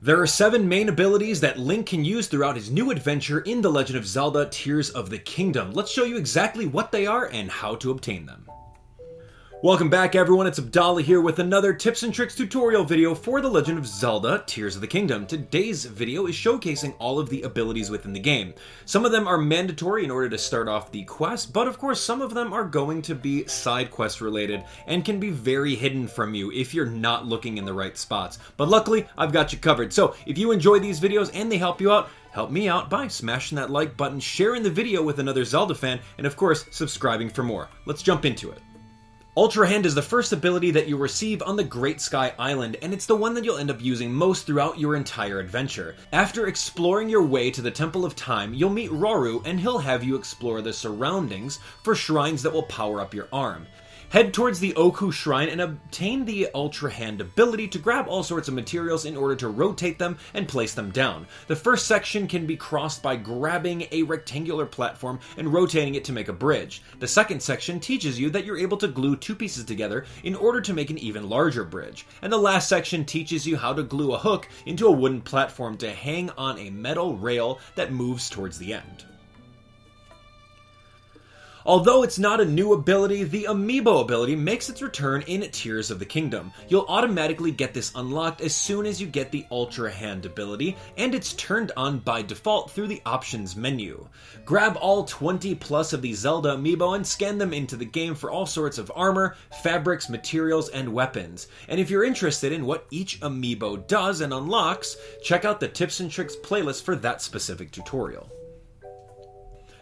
There are 7 main abilities that Link can use throughout his new adventure in The Legend of Zelda Tears of the Kingdom. Let's show you exactly what they are and how to obtain them. Welcome back everyone, it's Abdallah here with another tips and tricks tutorial video for The Legend of Zelda Tears of the Kingdom. Today's video is showcasing all of the abilities within the game. Some of them are mandatory in order to start off the quest, but of course some of them are going to be side quest related and can be very hidden from you if you're not looking in the right spots. But luckily, I've got you covered. So if you enjoy these videos and they help you out, help me out by smashing that like button, sharing the video with another Zelda fan, and of course, subscribing for more. Let's jump into it. Ultrahand is the first ability that you receive on the Great Sky Island, and it's the one that you'll end up using most throughout your entire adventure. After exploring your way to the Temple of Time, you'll meet Roru, and he'll have you explore the surroundings for shrines that will power up your arm. Head towards the Oku Shrine and obtain the Ultrahand ability to grab all sorts of materials in order to rotate them and place them down. The first section can be crossed by grabbing a rectangular platform and rotating it to make a bridge. The second section teaches you that you're able to glue 2 pieces together in order to make an even larger bridge. And the last section teaches you how to glue a hook into a wooden platform to hang on a metal rail that moves towards the end. Although it's not a new ability, the Amiibo ability makes its return in Tears of the Kingdom. You'll automatically get this unlocked as soon as you get the Ultrahand ability, and it's turned on by default through the options menu. Grab all 20 plus of the Zelda Amiibo and scan them into the game for all sorts of armor, fabrics, materials, and weapons. And if you're interested in what each Amiibo does and unlocks, check out the tips and tricks playlist for that specific tutorial.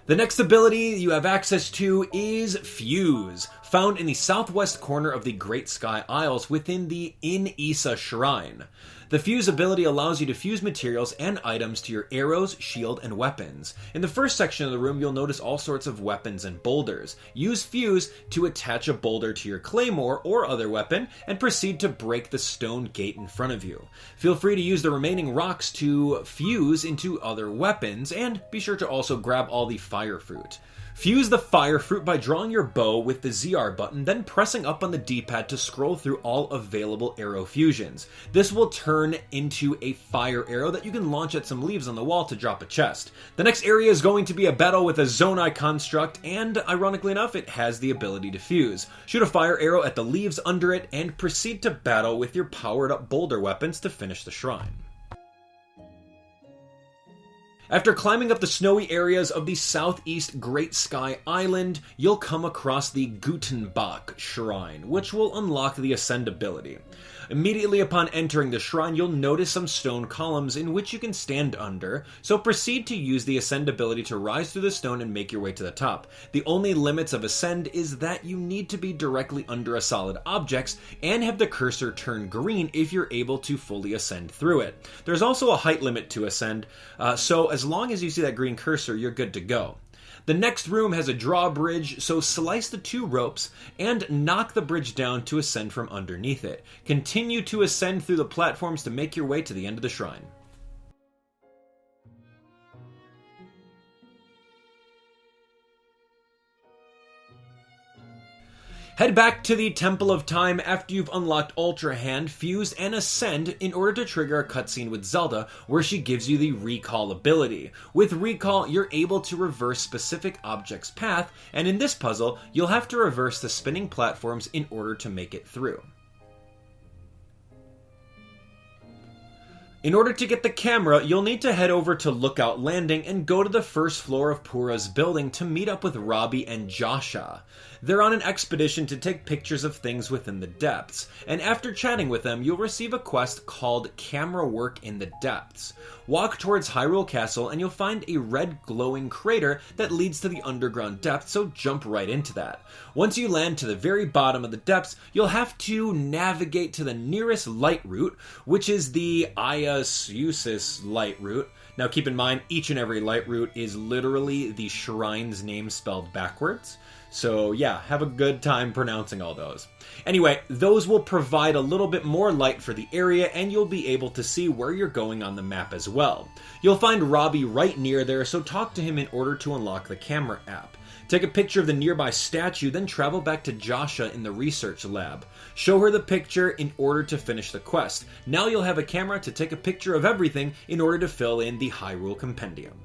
The next ability you have access to is Fuse, found in the southwest corner of the Great Sky Isles within the In-Issa Shrine. The Fuse ability allows you to fuse materials and items to your arrows, shield, and weapons. In the first section of the room, you'll notice all sorts of weapons and boulders. Use Fuse to attach a boulder to your claymore or other weapon, and proceed to break the stone gate in front of you. Feel free to use the remaining rocks to fuse into other weapons, and be sure to also grab all the fire fruit. Fuse the fire fruit by drawing your bow with the ZR button, then pressing up on the D-pad to scroll through all available arrow fusions. This will turn into a fire arrow that you can launch at some leaves on the wall to drop a chest. The next area is going to be a battle with a Zonai construct, and ironically enough, it has the ability to fuse. Shoot a fire arrow at the leaves under it, and proceed to battle with your powered up boulder weapons to finish the shrine. After climbing up the snowy areas of the southeast Great Sky Island, you'll come across the Gutenbach Shrine, which will unlock the Ascend ability. Immediately upon entering the shrine, you'll notice some stone columns in which you can stand under, so proceed to use the Ascend ability to rise through the stone and make your way to the top. The only limits of Ascend is that you need to be directly under a solid object and have the cursor turn green if you're able to fully ascend through it. There's also a height limit to Ascend, so as long as you see that green cursor, you're good to go. The next room has a drawbridge, so slice the 2 ropes and knock the bridge down to ascend from underneath it. Continue to ascend through the platforms to make your way to the end of the shrine. Head back to the Temple of Time after you've unlocked Ultrahand, Fuse, and Ascend in order to trigger a cutscene with Zelda where she gives you the Recall ability. With Recall, you're able to reverse specific objects' path, and in this puzzle, you'll have to reverse the spinning platforms in order to make it through. In order to get the camera, you'll need to head over to Lookout Landing and go to the first floor of Pura's building to meet up with Robbie and Joshua. They're on an expedition to take pictures of things within the depths, and after chatting with them, you'll receive a quest called Camera Work in the Depths. Walk towards Hyrule Castle and you'll find a red glowing crater that leads to the underground depths, so jump right into that. Once you land to the very bottom of the depths, you'll have to navigate to the nearest light route, which is the Iasusis light route. Now keep in mind, each and every light route is literally the shrine's name spelled backwards. So yeah, have a good time pronouncing all those. Anyway, those will provide a little bit more light for the area, and you'll be able to see where you're going on the map as well. You'll find Robbie right near there, so talk to him in order to unlock the camera app. Take a picture of the nearby statue, then travel back to Joshua in the research lab. Show her the picture in order to finish the quest. Now you'll have a camera to take a picture of everything in order to fill in the Hyrule Compendium.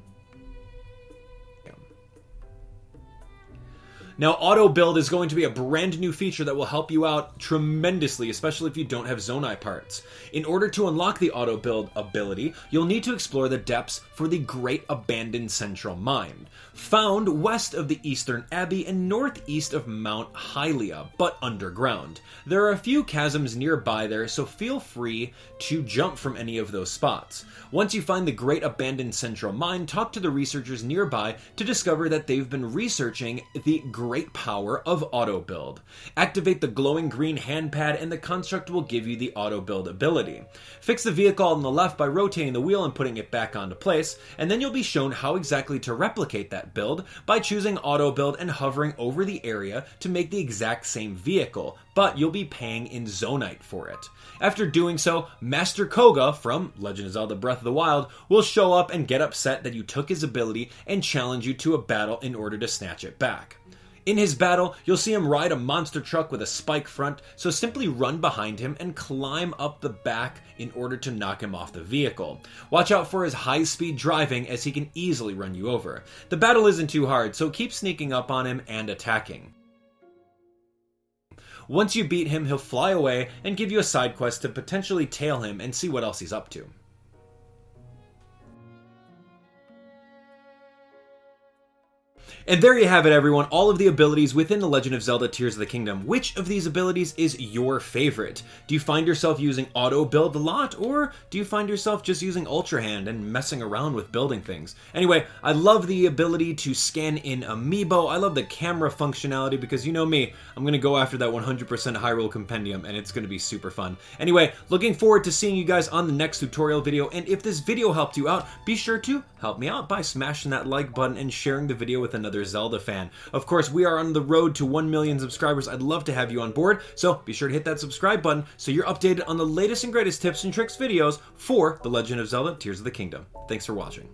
Now, auto build is going to be a brand new feature that will help you out tremendously, especially if you don't have Zonai parts. In order to unlock the auto build ability, you'll need to explore the depths for the Great Abandoned Central Mine, found west of the Eastern Abbey and northeast of Mount Hylia, but underground. There are a few chasms nearby there, so feel free to jump from any of those spots. Once you find the Great Abandoned Central Mine, talk to the researchers nearby to discover that they've been researching the great power of auto build. Activate the glowing green hand pad and the construct will give you the auto build ability. Fix the vehicle on the left by rotating the wheel and putting it back onto place, and then you'll be shown how exactly to replicate that build by choosing auto build and hovering over the area to make the exact same vehicle, but you'll be paying in Zonite for it. After doing so, Master Koga from Legend of Zelda Breath of the Wild will show up and get upset that you took his ability and challenge you to a battle in order to snatch it back. In his battle, you'll see him ride a monster truck with a spike front, so simply run behind him and climb up the back in order to knock him off the vehicle. Watch out for his high-speed driving as he can easily run you over. The battle isn't too hard, so keep sneaking up on him and attacking. Once you beat him, he'll fly away and give you a side quest to potentially tail him and see what else he's up to. And there you have it, everyone, all of the abilities within the Legend of Zelda Tears of the Kingdom. Which of these abilities is your favorite? Do you find yourself using auto build a lot, or do you find yourself just using Ultra Hand and messing around with building things? Anyway, I love the ability to scan in Amiibo. I love the camera functionality because you know me, I'm going to go after that 100% Hyrule Compendium and it's going to be super fun. Anyway, looking forward to seeing you guys on the next tutorial video, and if this video helped you out, be sure to help me out by smashing that like button and sharing the video with another Zelda fan. Of course, we are on the road to 1 million subscribers. I'd love to have you on board, so be sure to hit that subscribe button so you're updated on the latest and greatest tips and tricks videos for The Legend of Zelda Tears of the Kingdom. Thanks for watching.